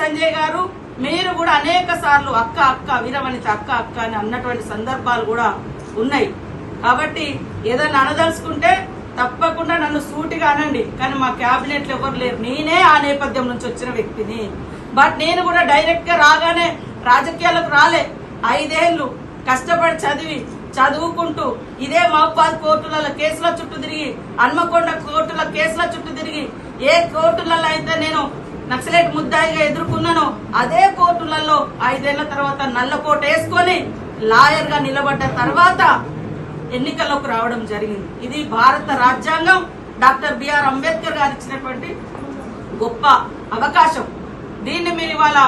సంజయ్ గారు మీరు కూడా అనేక సార్లు అక్క అక్క వీరవనిత అక్క అక్క అని అన్నటువంటి సందర్భాలు కూడా ఉన్నాయి. కాబట్టి ఏదైనా అనదలుచుకుంటే తప్పకుండా నన్ను సూటిగా అనండి. కానీ మా క్యాబినెట్లు ఎవరు లేరు, నేనే ఆ నేపథ్యం నుంచి వచ్చిన వ్యక్తిని. బట్ నేను కూడా డైరెక్ట్ గా రాగానే రాజకీయాలకు రాలే. 5 ఏళ్లు కష్టపడి చదువుకుంటూ ఇదే మహబాద్ కోర్టుల కేసుల చుట్టూ తిరిగి, హన్మకొండ కోర్టుల కేసుల చుట్టూ తిరిగి, ఏ కోర్టులలో అయితే నేను నక్సలైట్ ముద్దాయిగా ఎదుర్కొన్నానో అదే కోర్టులలో 5 ఏళ్ల తర్వాత నల్లకోట వేసుకొని లాయర్ గా నిలబడ్డ తర్వాత ఎన్నికల్లోకి రావడం జరిగింది. ఇది భారత రాజ్యాంగం డాక్టర్ బిఆర్ అంబేద్కర్ గారు ఇచ్చినటువంటి గొప్ప అవకాశం. దీన్ని మీరు ఇవాళ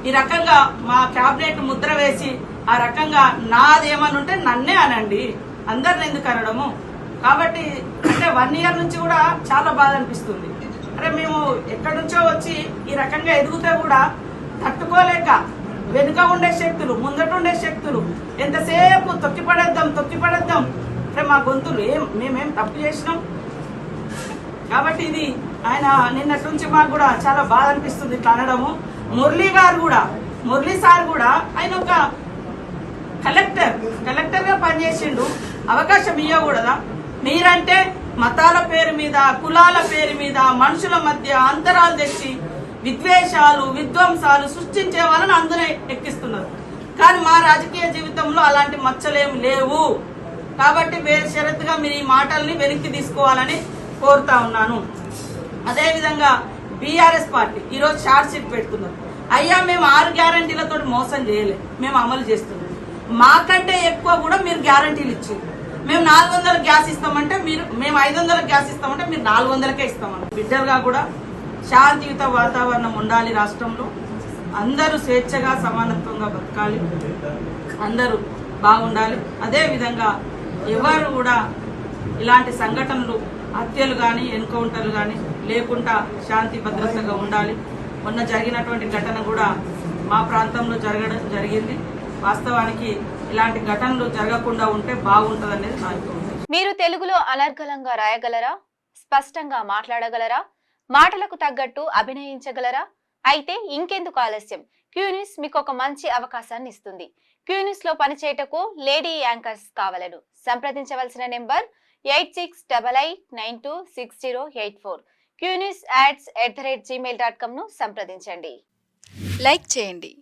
ఈ రకంగా మా క్యాబినెట్ ముద్ర వేసి ఆ రకంగా నాదేమనుంటే నన్నే అనండి, అందరిని ఎందుకు అనడము. కాబట్టి అంటే 1 ఇయర్ నుంచి కూడా చాలా బాధ అనిపిస్తుంది. అంటే మేము ఎక్కడి నుంచో వచ్చి ఈ రకంగా ఎదుగుతే కూడా తట్టుకోలేక వెనుక ఉండే శక్తులు, ముందట ఉండే శక్తులు ఎంతసేపు తొక్కిపడేద్దాం అంటే మా గొంతులు మేమేం తప్పు చేసినాం. కాబట్టి ఇది ఆయన నిన్నటి నుంచి మాకు కూడా చాలా బాధ అనిపిస్తుంది ఇట్లా అనడము. మురళీ సార్ కూడా ఆయన ఒక కలెక్టర్ గా పనిచేసిండు, అవకాశం ఇవ్వకూడదా? మీరంటే మతాల పేరు మీద, కులాల పేరు మీద మనుషుల మధ్య అంతరాలు తెచ్చి విద్వేషాలు, విధ్వంసాలు సృష్టించే వాళ్ళని అందరూ ఎక్కిస్తున్నారు. కానీ మా రాజకీయ జీవితంలో అలాంటి మచ్చలేమి లేవు. కాబట్టి షరతుగా మీరు ఈ మాటల్ని వెనక్కి తీసుకోవాలని కోరుతా ఉన్నాను. అదేవిధంగా బీఆర్ఎస్ పార్టీ ఈరోజు షార్ట్ షీట్ పెడుతున్నారు. అయ్యా మేము 6 గ్యారంటీలతో మోసం చేయలే, మేము అమలు చేస్తున్నాం. మాకంటే ఎక్కువ కూడా మీరు గ్యారంటీలు ఇచ్చారు. మేము 400 గ్యాస్ ఇస్తామంటే మేము 500 గ్యాస్ ఇస్తామంటే మీరు 400కే ఇస్తామన్నారు. బిడ్డలుగా కూడా శాంతియుత వాతావరణం ఉండాలి రాష్ట్రంలో. అందరూ స్వేచ్ఛగా సమానత్వంగా బతకాలి, అందరూ బాగుండాలి. అదేవిధంగా ఎవరు కూడా ఇలాంటి సంఘటనలు, హత్యలు కానీ ఎన్కౌంటర్లు కానీ లేకుండా శాంతి భద్రతగా ఉండాలి. మొన్న జరిగినటువంటి ఘటన కూడా మా ప్రాంతంలో జరిగింది. వాస్తవానికి ఇలాంటి ఘటనలు జరగకుండా ఉంటే బాగుంటుంది అనేది నా అభిప్రాయం. మీరు తెలుగులో అనర్గళంగా రాయగలరా? స్పష్టంగా మాట్లాడగలరా? మాటలకు తగ్గట్టు అభినయించగలరా? అయితే ఇంకెందుకు ఆలస్యం, క్యూన్యూస్ మీకు ఒక మంచి అవకాశాన్ని ఇస్తుంది. క్యూన్యూస్ లో పనిచేయటకు లేడీ యాంకర్స్ కావాలను సంప్రదించవలసిన నెంబర్ 8688926084. QNewsAds@gmail.com ను సంప్రదించండి. లైక్ చేయండి.